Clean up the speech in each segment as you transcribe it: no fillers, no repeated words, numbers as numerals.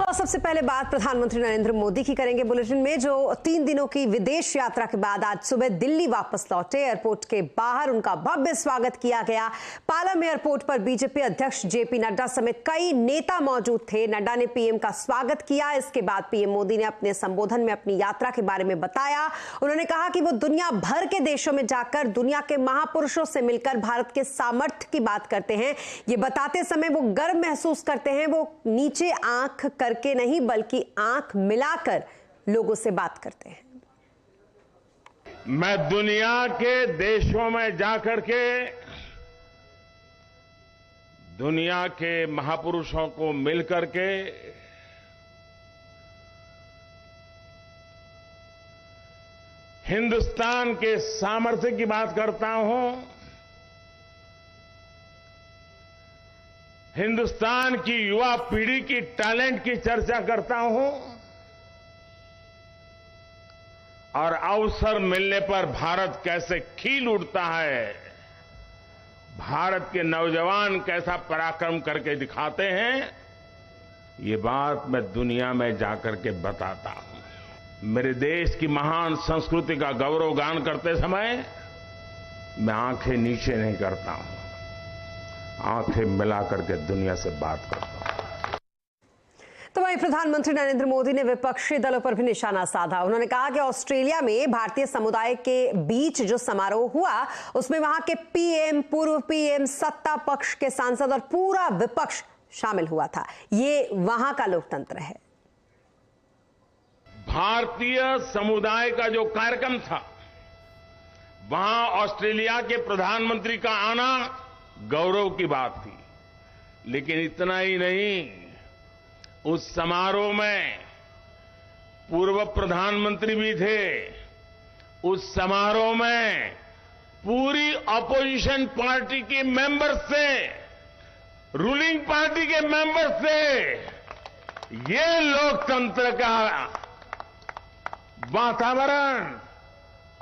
और सबसे पहले बात प्रधानमंत्री नरेंद्र मोदी की करेंगे बुलेटिन में, जो 3 दिनों की विदेश यात्रा के बाद आज सुबह दिल्ली वापस लौटे। एयरपोर्ट के बाहर उनका भव्य स्वागत किया गया। पालम एयरपोर्ट पर बीजेपी अध्यक्ष जेपी नड्डा समेत कई नेता मौजूद थे। नड्डा ने पीएम का स्वागत किया। इसके बाद पीएम मोदी ने अपने संबोधन में अपनी यात्रा के बारे में बताया। उन्होंने कहा कि वो दुनिया भर के देशों में जाकर दुनिया के महापुरुषों से मिलकर भारत के सामर्थ्य की बात करते हैं। ये बताते समय वो गर्व महसूस करते हैं। वो नीचे आंख करके नहीं बल्कि आंख मिलाकर लोगों से बात करते हैं। मैं दुनिया के देशों में जाकर के दुनिया के महापुरुषों को मिलकर के हिंदुस्तान के सामर्थ्य की बात करता हूं। हिंदुस्तान की युवा पीढ़ी की टैलेंट की चर्चा करता हूं और अवसर मिलने पर भारत कैसे खिल उठता है, भारत के नौजवान कैसा पराक्रम करके दिखाते हैं, ये बात मैं दुनिया में जाकर के बताता हूं। मेरे देश की महान संस्कृति का गौरवगान करते समय मैं आंखें नीचे नहीं करता हूं, आंखें मिला करके दुनिया से बात करता हूं। तो वहीं प्रधानमंत्री नरेंद्र मोदी ने विपक्षी दलों पर भी निशाना साधा। उन्होंने कहा कि ऑस्ट्रेलिया में भारतीय समुदाय के बीच जो समारोह हुआ उसमें वहां के पीएम, पूर्व पीएम, सत्ता पक्ष के सांसद और पूरा विपक्ष शामिल हुआ था। ये वहां का लोकतंत्र है। भारतीय समुदाय का जो कार्यक्रम था वहां ऑस्ट्रेलिया के प्रधानमंत्री का आना गौरव की बात थी। लेकिन इतना ही नहीं, उस समारोह में पूर्व प्रधानमंत्री भी थे। उस समारोह में पूरी अपोजिशन पार्टी के मेंबर से, रूलिंग पार्टी के मेंबर से, ये लोकतंत्र का वातावरण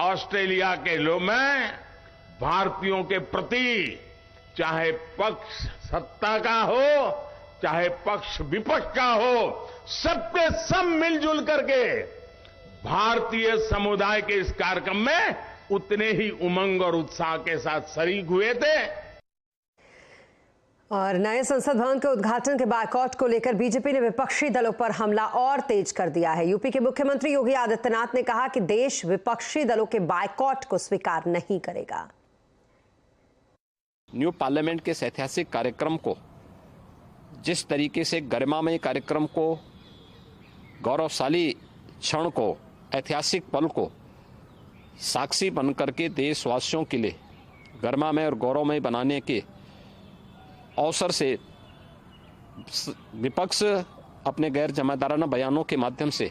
ऑस्ट्रेलिया के लोग में भारतीयों के प्रति, चाहे पक्ष सत्ता का हो चाहे पक्ष विपक्ष का हो, सबके सब मिलजुल करके भारतीय समुदाय के इस कार्यक्रम में उतने ही उमंग और उत्साह के साथ शरीक हुए थे। और नए संसद भवन के उद्घाटन के बायकॉट को लेकर बीजेपी ने विपक्षी दलों पर हमला और तेज कर दिया है। यूपी के मुख्यमंत्री योगी आदित्यनाथ ने कहा कि देश विपक्षी दलों के बायकॉट को स्वीकार नहीं करेगा। न्यू पार्लियामेंट के इस ऐतिहासिक कार्यक्रम को, जिस तरीके से गरिमामय कार्यक्रम को, गौरवशाली क्षण को, ऐतिहासिक पल को साक्षी बनकर के देशवासियों के लिए गरिमामय और गौरवमय बनाने के अवसर से विपक्ष अपने गैर जिम्मेदाराना बयानों के माध्यम से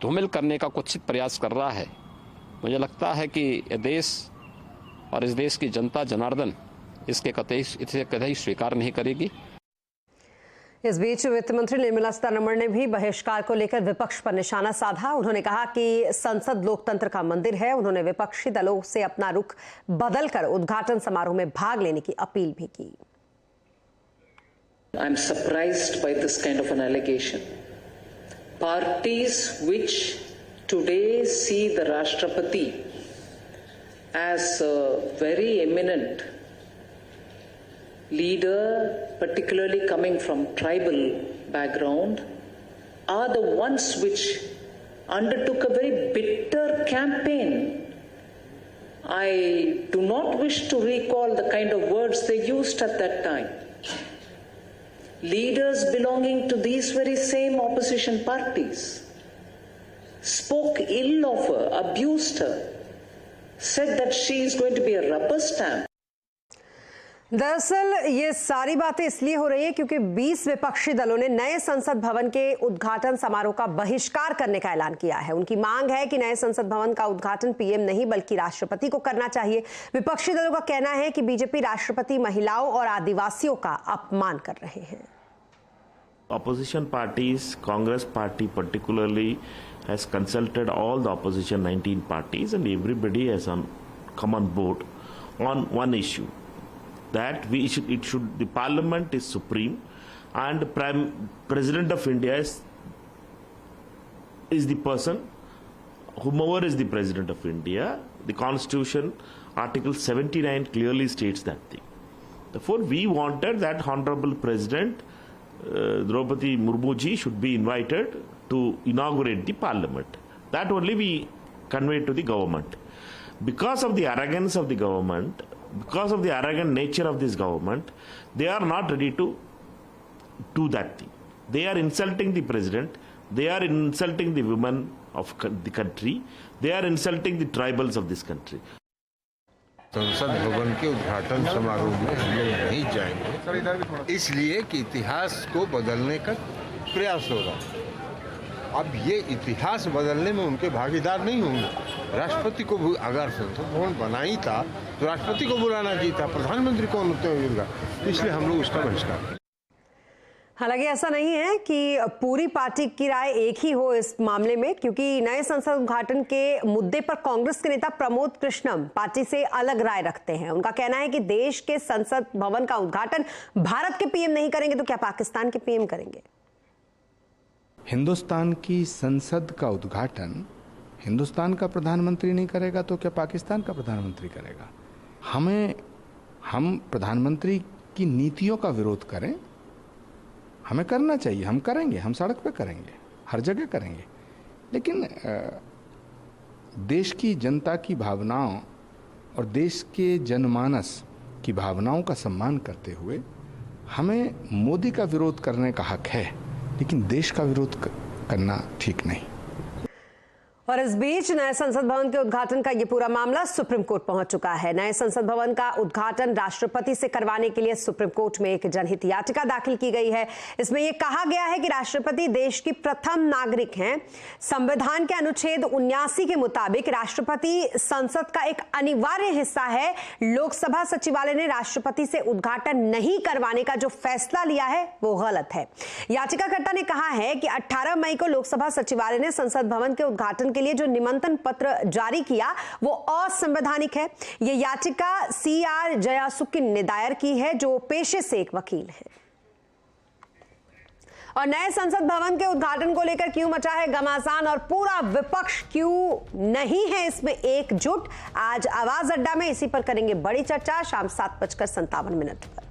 धूमिल करने का कुत्सित प्रयास कर रहा है। मुझे लगता है कि यह देश और इस देश की जनता जनार्दन इसे कतई स्वीकार नहीं करेगी। इस बीच वित्त मंत्री निर्मला सीतारमण ने भी बहिष्कार को लेकर विपक्ष पर निशाना साधा। उन्होंने कहा कि संसद लोकतंत्र का मंदिर है। उन्होंने विपक्षी दलों से अपना रुख बदलकर उद्घाटन समारोह में भाग लेने की अपील भी की। I'm surprised by this kind of an allegation. Parties which today see the Rashtrapati as a very eminent leader, particularly coming from tribal background, are the ones which undertook a very bitter campaign. I do not wish to recall the kind of words they used at that time. Leaders belonging to these very same opposition parties spoke ill of her, abused her, said that she is going to be a rubber stamp. दरअसल ये सारी बातें इसलिए हो रही है क्योंकि 20 विपक्षी दलों ने नए संसद भवन के उद्घाटन समारोह का बहिष्कार करने का ऐलान किया है। उनकी मांग है कि नए संसद भवन का उद्घाटन पीएम नहीं बल्कि राष्ट्रपति को करना चाहिए। विपक्षी दलों का कहना है कि बीजेपी राष्ट्रपति महिलाओं और आदिवासियों का अपमान कर रहे हैं। Opposition parties, Congress party particularly, has consulted all the opposition 19 parties, and everybody has come on board on one issue, that the parliament is supreme and President of India is the person, whomever is the President of India. The Constitution, Article 79 clearly states that thing. Therefore, we wanted that Honorable President Draupadi Murmu ji should be invited to inaugurate the Parliament. That only we conveyed to the government. Because of the arrogance of the government, because of the arrogant nature of this government, they are not ready to do that thing. They are insulting the president, they are insulting the women of the country, they are insulting the tribals of this country. संसद भवन के उद्घाटन समारोह में हम लोग नहीं जाएंगे, इसलिए कि इतिहास को बदलने का प्रयास होगा। अब ये इतिहास बदलने में उनके भागीदार नहीं होंगे। राष्ट्रपति को अगर संसद भवन बना ही था तो राष्ट्रपति को बुलाना चाहिए था, प्रधानमंत्री कौन होते होगा, इसलिए हम लोग उसका बहिष्कार। हालांकि ऐसा नहीं है कि पूरी पार्टी की राय एक ही हो इस मामले में, क्योंकि नए संसद उद्घाटन के मुद्दे पर कांग्रेस के नेता प्रमोद कृष्णम पार्टी से अलग राय रखते हैं। उनका कहना है कि देश के संसद भवन का उद्घाटन भारत के पीएम नहीं करेंगे तो क्या पाकिस्तान के पीएम करेंगे? हिंदुस्तान की संसद का उद्घाटन हिंदुस्तान का प्रधानमंत्री नहीं करेगा तो क्या पाकिस्तान का प्रधानमंत्री करेगा? हम प्रधानमंत्री की नीतियों का विरोध करें, हमें करना चाहिए, हम करेंगे, हम सड़क पे करेंगे, हर जगह करेंगे, लेकिन देश की जनता की भावनाओं और देश के जनमानस की भावनाओं का सम्मान करते हुए हमें मोदी का विरोध करने का हक है, लेकिन देश का विरोध करना ठीक नहीं। और इस बीच नए संसद भवन के उद्घाटन का ये पूरा मामला सुप्रीम कोर्ट पहुंच चुका है। नए संसद भवन का उद्घाटन राष्ट्रपति से करवाने के लिए सुप्रीम कोर्ट में एक जनहित याचिका दाखिल की गई है। इसमें यह कहा गया है कि राष्ट्रपति देश की प्रथम नागरिक हैं। संविधान के अनुच्छेद 79 के मुताबिक राष्ट्रपति संसद का एक अनिवार्य हिस्सा है। लोकसभा सचिवालय ने राष्ट्रपति से उद्घाटन नहीं करवाने का जो फैसला लिया है वो गलत है। याचिकाकर्ता ने कहा है कि 18 मई को लोकसभा सचिवालय ने संसद भवन के उद्घाटन के लिए जो निमंत्रण पत्र जारी किया वो असंवैधानिक है। यह याचिका CR जयासुकिन ने दायर की है, जो पेशे से एक वकील हैं। और नए संसद भवन के उद्घाटन को लेकर क्यों मचा है घमासान और पूरा विपक्ष क्यों नहीं है इसमें एकजुट? आज आवाज अड्डा में इसी पर करेंगे बड़ी चर्चा शाम 7:57 पर।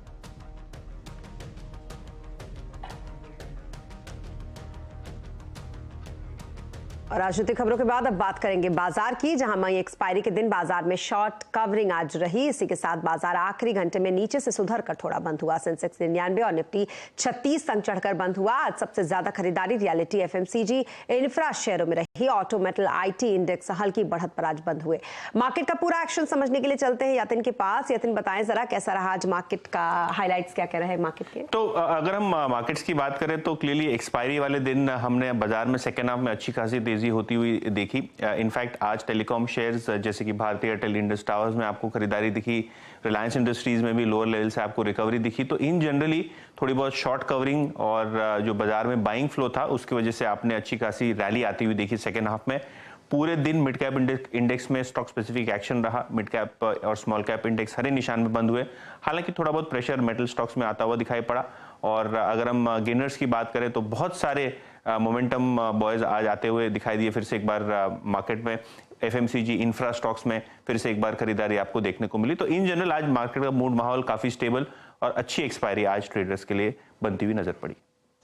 और राजनीतिक खबरों के बाद अब बात करेंगे बाजार की, जहां मई एक्सपायरी के दिन बाजार में शॉर्ट कवरिंग आज रही। इसी के साथ बाजार आखिरी घंटे में नीचे से सुधर कर थोड़ा बंद हुआ। सेंसेक्स 99 और निफ्टी 36 अंक चढ़कर बंद हुआ। आज सबसे ज्यादा खरीदारी रियलिटी, FMCG, इंफ्रा शेयरों में रही। ऑटो, मेटल, IT इंडेक्स हल्की बढ़त पर आज बंद हुए। मार्केट का पूरा एक्शन समझने के लिए चलते हैं यतिन के पास। यतिन, बताएं जरा कैसा रहा आज मार्केट का, हाईलाइट्स क्या कह रहे हैं मार्केट के? तो अगर हम मार्केट्स की बात करें तो क्लियरली एक्सपायरी वाले दिन हमने बाजार में सेकेंड हाफ में अच्छी खासी तेजी होती हुई देखी। इनफैक्ट आज टेलीकॉम शेयर्स जैसे कि भारती एयरटेल, इंडस टावर्स में आपको खरीदारी दिखी। रिलायंस इंडस्ट्रीज में भी लोअर लेवल से आपको रिकवरी दिखी। तो इन जनरली थोड़ी बहुत शॉर्ट कवरिंग और जो बाजार में बाइंग फ्लो था उसकी वजह से आपने अच्छी खासी रैली आती हुई देखी सेकेंड हाफ में। पूरे दिन मिड कैप इंडेक्स में स्टॉक स्पेसिफिक एक्शन रहा। मिड कैप और स्मॉल कैप इंडेक्स हरे निशान में बंद हुए। हालांकि थोड़ा बहुत प्रेशर मेटल स्टॉक्स में आता हुआ दिखाई पड़ा। और अगर हम गेनर्स की बात करें तो बहुत सारे मोमेंटम बॉयज आज आते हुए दिखाई दिए फिर से एक बार मार्केट में। FMCG, इंफ्रा स्टॉक्स में फिर से एक बार खरीदारी आपको देखने को मिली। तो इन जनरल आज मार्केट का मूड माहौल काफी स्टेबल और अच्छी एक्सपायरी आज ट्रेडर्स के लिए बनती हुई नजर पड़ी।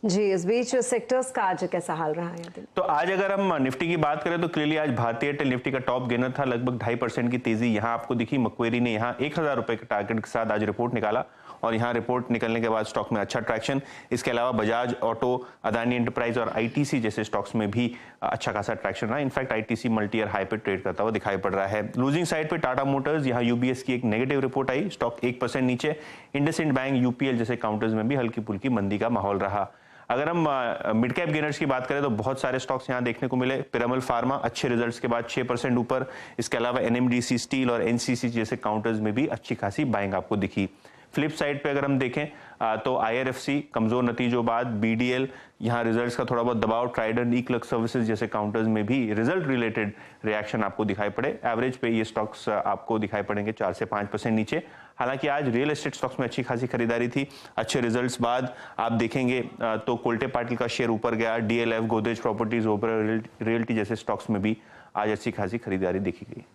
जी, इस बीच सेक्टर्स का आज कैसा हाल रहा है? तो आज अगर हम निफ्टी की बात करें तो क्लियरली आज भारतीय एयरटेल निफ्टी का टॉप गेनर था। लगभग 2.5% की तेजी यहां आपको दिखी। मक्वेरी ने यहां 1000 रुपए के टारगेट के साथ आज रिपोर्ट निकाला और यहां रिपोर्ट निकलने के बाद स्टॉक में अच्छा ट्रैक्शन। इसके अलावा बजाज ऑटो, अदानी एंटरप्राइज और ITC जैसे स्टॉक्स में भी अच्छा खासा ट्रैक्शन रहा। In fact ITC multi year high पे ट्रेड करता हुआ दिखाई पड़ रहा है। लूजिंग साइड पे टाटा मोटर्स, यहाँ UBS की एक नेगेटिव रिपोर्ट आई, स्टॉक 1% नीचे। इंडसइंड बैंक, UPL जैसे काउंटर्स में भी हल्की फुल्की मंदी का माहौल रहा। अगर हम मिड कैप गेनर्स की बात करें तो बहुत सारे स्टॉक्स यहां देखने को मिले। पिरामल फार्मा अच्छे रिजल्ट्स के बाद 6% ऊपर। इसके अलावा NMDC स्टील और NCC जैसे काउंटर्स में भी अच्छी खासी बाइंग आपको दिखी। फ्लिप साइड पे अगर हम देखें तो IRFC कमजोर नतीजों बाद BDL यहाँ रिजल्ट्स का थोड़ा बहुत दबाव, ट्राइडेंट, ई-क्लर्क सर्विसेज जैसे काउंटर्स में भी रिजल्ट रिलेटेड रिएक्शन आपको दिखाई पड़े। एवरेज पे ये स्टॉक्स आपको दिखाई पड़ेंगे 4 से 5% नीचे। हालांकि आज रियल एस्टेट स्टॉक्स में अच्छी खासी खरीदारी थी। अच्छे रिजल्ट्स बाद आप देखेंगे तो कोल्टे पाटिल का शेयर ऊपर गया, DLF, Godrej properties, Oberoi realty जैसे स्टॉक्स में भी आज अच्छी खासी खरीदारी देखी गई।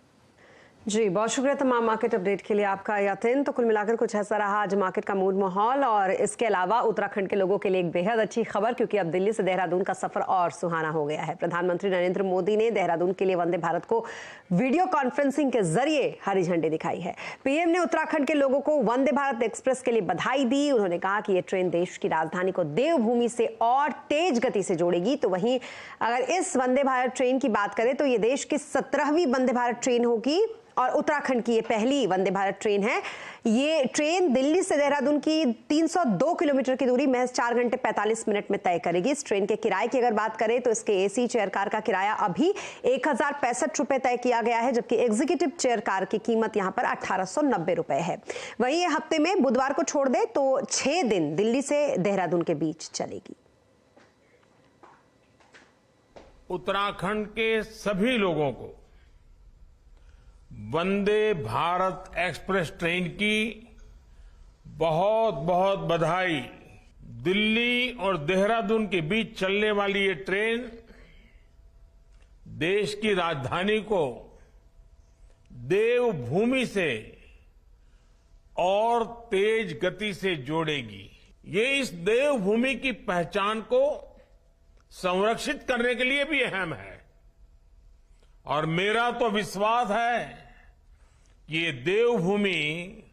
जी, बहुत शुक्रिया तमाम मार्केट अपडेट के लिए आपका यातिन। तो कुल मिलाकर कुछ ऐसा रहा आज मार्केट का मूड माहौल। और इसके अलावा उत्तराखंड के लोगों के लिए एक बेहद अच्छी खबर, क्योंकि अब दिल्ली से देहरादून का सफर और सुहाना हो गया है। प्रधानमंत्री नरेंद्र मोदी ने देहरादून के लिए वंदे भारत को वीडियो कॉन्फ्रेंसिंग के जरिए हरी झंडी दिखाई है। पीएम ने उत्तराखंड के लोगों को वंदे भारत एक्सप्रेस के लिए बधाई दी। उन्होंने कहा कि यह ट्रेन देश की राजधानी को देवभूमि से और तेज गति से जोड़ेगी। तो वहीं अगर इस वंदे भारत ट्रेन की बात करें तो ये देश की 17वीं वंदे भारत ट्रेन होगी और उत्तराखंड की ये पहली वंदे भारत ट्रेन है। ये ट्रेन दिल्ली से देहरादून की 302 किलोमीटर की दूरी महज 4 घंटे 45 मिनट में तय करेगी। इस ट्रेन के किराए की अगर बात करें तो इसके AC चेयर कार का किराया अभी 1065 रुपए तय किया गया है, जबकि एग्जीक्यूटिव चेयर कार की कीमत यहां पर 1890 रुपए है। वहीं ये हफ्ते में बुधवार को छोड़ दे तो 6 दिन दिल्ली से देहरादून के बीच चलेगी। उत्तराखंड के सभी लोगों को वंदे भारत एक्सप्रेस ट्रेन की बहुत बहुत बधाई। दिल्ली और देहरादून के बीच चलने वाली ये ट्रेन देश की राजधानी को देवभूमि से और तेज गति से जोड़ेगी। ये इस देवभूमि की पहचान को संरक्षित करने के लिए भी अहम है। और मेरा तो विश्वास है कि ये देवभूमि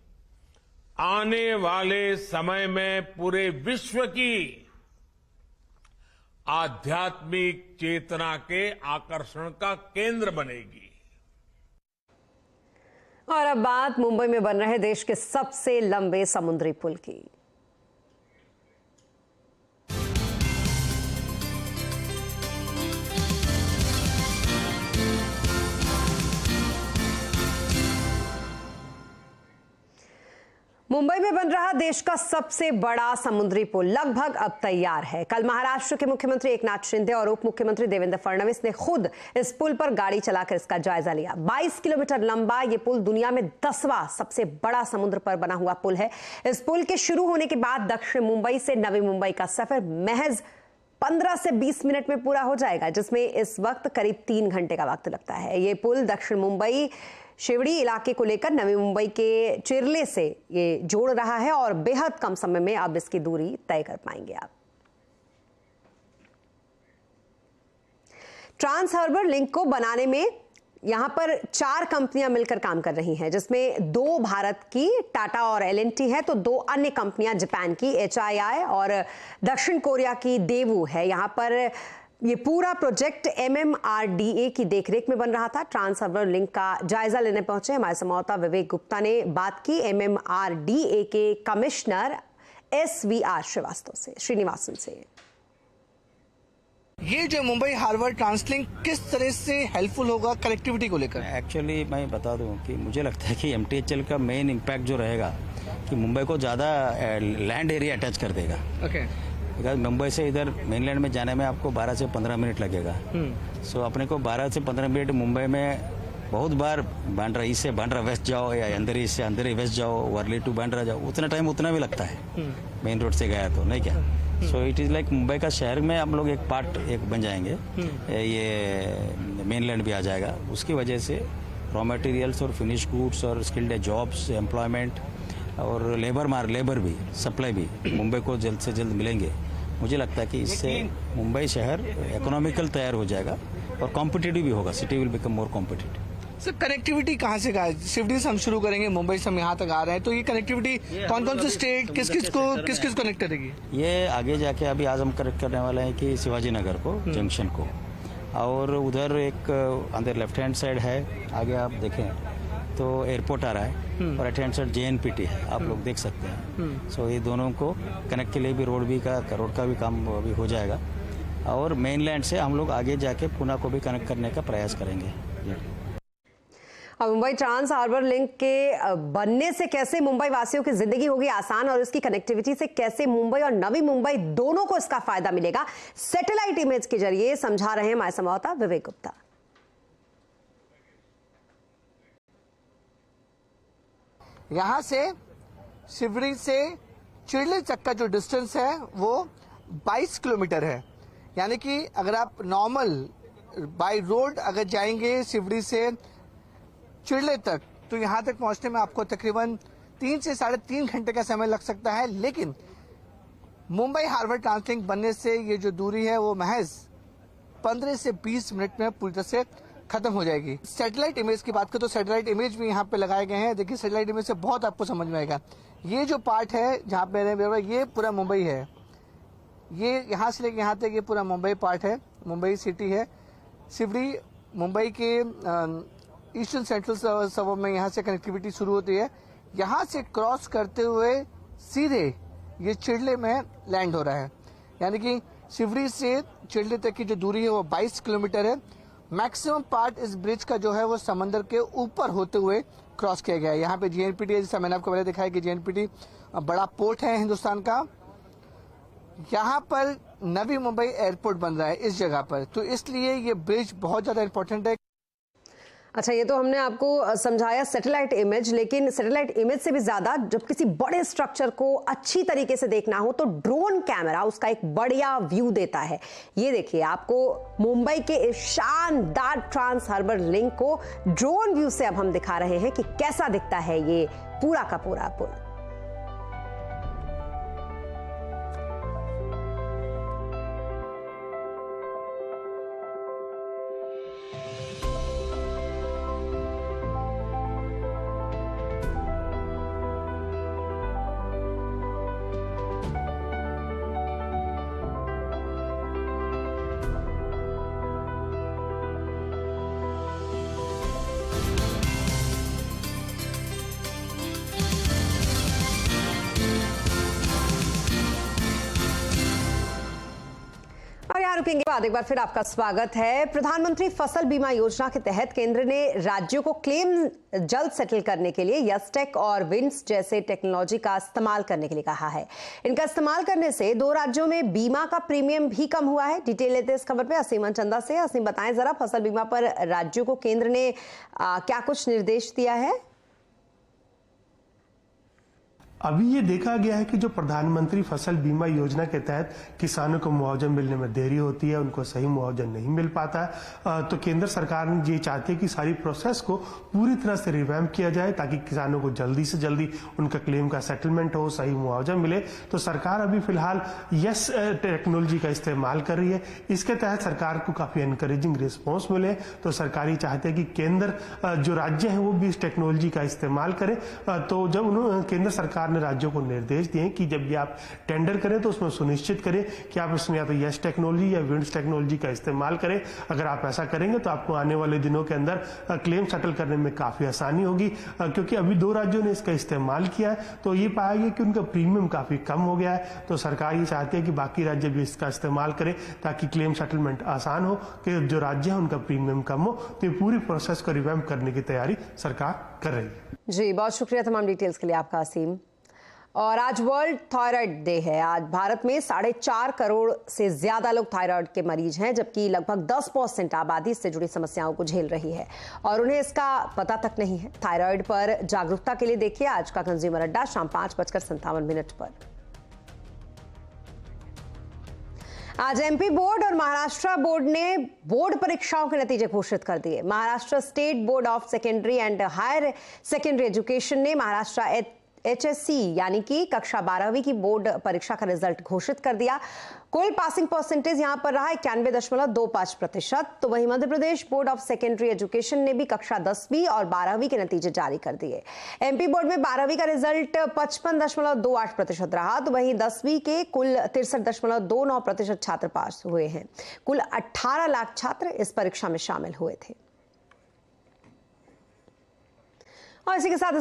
आने वाले समय में पूरे विश्व की आध्यात्मिक चेतना के आकर्षण का केंद्र बनेगी। और अब बात मुंबई में बन रहे देश के सबसे लंबे समुद्री पुल की। मुंबई में बन रहा देश का सबसे बड़ा समुद्री पुल लगभग अब तैयार है। कल महाराष्ट्र के मुख्यमंत्री एकनाथ शिंदे और उप मुख्यमंत्री देवेंद्र फडणवीस ने खुद इस पुल पर गाड़ी चलाकर इसका जायजा लिया। 22 किलोमीटर लंबा ये पुल दुनिया में 10वां सबसे बड़ा समुद्र पर बना हुआ पुल है। इस पुल के शुरू होने के बाद दक्षिण मुंबई से नवी मुंबई का सफर महज 15 से 20 मिनट में पूरा हो जाएगा, जिसमें इस वक्त करीब 3 घंटे का वक्त लगता है। ये पुल दक्षिण मुंबई शिवड़ी इलाके को लेकर नवी मुंबई के चिरले से ये जोड़ रहा है और बेहद कम समय में अब इसकी दूरी तय कर पाएंगे आप। ट्रांस हार्बर लिंक को बनाने में यहां पर 4 कंपनियां मिलकर काम कर रही हैं, जिसमें 2 भारत की टाटा और L&T है, तो 2 अन्य कंपनियां जापान की HII और दक्षिण कोरिया की डेवू है। यहां पर ये पूरा प्रोजेक्ट MMRDA की देखरेख में बन रहा था। ट्रांस हार्बर लिंक का जायजा लेने पहुंचे हमारे संवाददाता विवेक गुप्ता ने बात की MMRDA के कमिश्नर SVR श्रीनिवासन से। ये जो मुंबई हार्बर ट्रांसलिंक किस तरह से हेल्पफुल होगा कनेक्टिविटी को लेकर? एक्चुअली मैं बता दूं कि मुझे लगता है कि MTHL का मेन इम्पैक्ट जो रहेगा कि मुंबई को ज़्यादा लैंड एरिया अटैच कर देगा। ओके। बिकॉज मुंबई से इधर मेनलैंड में जाने में आपको 12 से 15 मिनट लगेगा। सो अपने को 12 से 15 मिनट मुंबई में बहुत बार बांद्रा ईस्ट से बांद्रा वेस्ट जाओ या अंधेरी से अंधेरी वेस्ट जाओ, वर्ली टू बांद्रा जाओ, उतना टाइम उतना भी लगता है मेन रोड से गया तो, नहीं क्या? So it is like Mumbai का शहर में हम लोग एक पार्ट एक बन जाएंगे। ये मेनलैंड भी आ जाएगा। उसकी वजह से रॉ मटेरियल्स और फिनिश गुड्स और स्किल्ड जॉब्स, एम्प्लॉयमेंट और लेबर भी, सप्लाई भी मुंबई को जल्द से जल्द मिलेंगे। मुझे लगता है कि इससे मुंबई शहर इकोनॉमिकल तैयार हो जाएगा और कॉम्पिटिटिव भी होगा। City will become more competitive. Sir connectivity कहाँ से शिवडी से हम शुरू करेंगे, मुंबई से हम यहाँ तक आ रहे हैं, तो ये कनेक्टिविटी कौन कौन से स्टेट किस किस को कनेक्ट करेगी? ये आगे जाके अभी आज हम कनेक्ट करने वाले हैं कि शिवाजी नगर को, जंक्शन को, और उधर एक अंदर लेफ्ट हैंड साइड है, आगे आप देखें तो एयरपोर्ट आ रहा है और राइट हैंड साइड JNPT है, आप लोग देख सकते हैं। सो ये दोनों को कनेक्ट के लिए भी रोड का भी काम अभी हो जाएगा और मेनलैंड से हम लोग आगे जाके पुणे को भी कनेक्ट करने का प्रयास करेंगे। अब मुंबई ट्रांस हार्बर लिंक के बनने से कैसे मुंबई वासियों की जिंदगी होगी आसान और इसकी कनेक्टिविटी से कैसे मुंबई और नवी मुंबई दोनों को इसका फायदा मिलेगा, सैटेलाइट इमेज के जरिए समझा रहे हैं हमारे संवाददाता विवेक गुप्ता। यहां से शिवरी से चिड़ले तक का जो डिस्टेंस है वो 22 किलोमीटर है। यानी कि अगर आप नॉर्मल बाय रोड अगर जाएंगे शिवरी से चिड़ले तक तो यहां तक पहुंचने में आपको तकरीबन 3 से 3.5 घंटे का समय लग सकता है। लेकिन मुंबई हार्बर ट्रांसलिंक बनने से ये जो दूरी है वो महज 15 से 20 मिनट में पूरी तरह से खत्म हो जाएगी। सैटेलाइट इमेज की बात करें तो सैटेलाइट इमेज भी यहाँ पे लगाए गए हैं। देखिए सैटेलाइट इमेज से बहुत आपको समझ में आएगा। ये जो पार्ट है जहाँ पे ये पूरा मुंबई है, ये यहाँ से लेकर यहाँ तक ये पूरा मुंबई पार्ट है, मुंबई सिटी है। सिवड़ी मुंबई के ईस्टर्न सेंट्रल सबर्ब में यहाँ से कनेक्टिविटी शुरू होती है। यहाँ से क्रॉस करते हुए सीधे ये चिड़ले में लैंड हो रहा है। यानी कि सिवड़ी से चिड़ले तक की जो दूरी है वो 22 किलोमीटर है। मैक्सिमम पार्ट इस ब्रिज का जो है वो समंदर के ऊपर होते हुए क्रॉस किया गया है। यहाँ पे JNPT है, जैसा मैंने आपको पहले दिखाया कि JNPT बड़ा पोर्ट है हिंदुस्तान का। यहाँ पर नवी मुंबई एयरपोर्ट बन रहा है इस जगह पर, तो इसलिए ये ब्रिज बहुत ज्यादा इंपॉर्टेंट है। अच्छा, ये तो हमने आपको समझाया सैटेलाइट इमेज, लेकिन सैटेलाइट इमेज से भी ज्यादा जब किसी बड़े स्ट्रक्चर को अच्छी तरीके से देखना हो तो ड्रोन कैमरा उसका एक बढ़िया व्यू देता है। ये देखिए, आपको मुंबई के इस शानदार ट्रांस हार्बर लिंक को ड्रोन व्यू से अब हम दिखा रहे हैं कि कैसा दिखता है ये पूरा का पूरा पुल। और यहाँ रुकेंगे बाद एक बार फिर आपका स्वागत है। प्रधानमंत्री फसल बीमा योजना के तहत केंद्र ने राज्यों को क्लेम जल्द सेटल करने के लिए यस्टेक और विंड्स जैसे टेक्नोलॉजी का इस्तेमाल करने के लिए कहा है। इनका इस्तेमाल करने से 2 राज्यों में बीमा का प्रीमियम भी कम हुआ है। डिटेल लेते हैं इस खबर पे असीम चंदा से। असीम, बताएं जरा, फसल बीमा पर राज्यों को केंद्र ने क्या कुछ निर्देश दिया है? अभी ये देखा गया है कि जो प्रधानमंत्री फसल बीमा योजना के तहत किसानों को मुआवजा मिलने में देरी होती है, उनको सही मुआवजा नहीं मिल पाता है, तो केंद्र सरकार ने ये चाहती है कि सारी प्रोसेस को पूरी तरह से रिवैम्प किया जाए ताकि किसानों को जल्दी से जल्दी उनका क्लेम का सेटलमेंट हो, सही मुआवजा मिले। तो सरकार अभी फिलहाल यस टेक्नोलॉजी का इस्तेमाल कर रही है। इसके तहत सरकार को काफी एनकरेजिंग रिस्पॉन्स मिले। तो सरकार ये चाहते हैं कि केंद्र जो राज्य हैं वो भी इस टेक्नोलॉजी का इस्तेमाल करें। तो जब उन्होंने केंद्र सरकार ने राज्यों को निर्देश दिए कि जब भी आप टेंडर करें तो उसमें सुनिश्चित करें कि आप इसमें या तो यस टेक्नोलॉजी या विंड्स टेक्नोलॉजी का इस्तेमाल करें। अगर आप ऐसा करेंगे तो आपको आने वाले दिनों के अंदर क्लेम सेटल करने में काफी आसानी होगी, क्योंकि अभी 2 राज्यों ने इसका इस्तेमाल किया है तो ये पाया गया कि उनका प्रीमियम काफी कम हो गया है। तो सरकार ये चाहती है कि बाकी राज्य भी इसका इस्तेमाल करें ताकि क्लेम सेटलमेंट आसान हो, कि जो राज्य है उनका प्रीमियम कम हो। तो ये पूरी प्रोसेस को रिवैम्प करने की तैयारी सरकार कर रही है। जी, बहुत शुक्रिया तमाम डिटेल्स के लिए आपका असीम। और आज वर्ल्ड थायराइड डे है। आज भारत में 4.5 करोड़ से ज्यादा लोग थायराइड के मरीज हैं, जबकि लगभग 10% आबादी इससे जुड़ी समस्याओं को झेल रही है और उन्हें इसका पता तक नहीं है। थायराइड पर जागरूकता के लिए देखिए आज का कंज्यूमर अड्डा शाम 5:57 पर। आज MP बोर्ड और महाराष्ट्र बोर्ड ने बोर्ड परीक्षाओं के नतीजे घोषित कर दिए। Maharashtra state board of secondary and higher secondary education ने महाराष्ट्र HSC यानी कि कक्षा 12वीं की बोर्ड परीक्षा का रिजल्ट घोषित कर दिया। कुल पासिंग परसेंटेज यहां पर रहा 91.25%। तो वहीं Madhya Pradesh board of secondary education ने भी कक्षा 10वीं और 12वीं के नतीजे जारी कर दिए। MP बोर्ड में 12वीं का रिजल्ट 55.28% रहा, तो वहीं 10वीं के कुल 63.29% छात्र पास हुए हैं। कुल 18 लाख छात्र इस परीक्षा में शामिल हुए थे। और इसी के साथ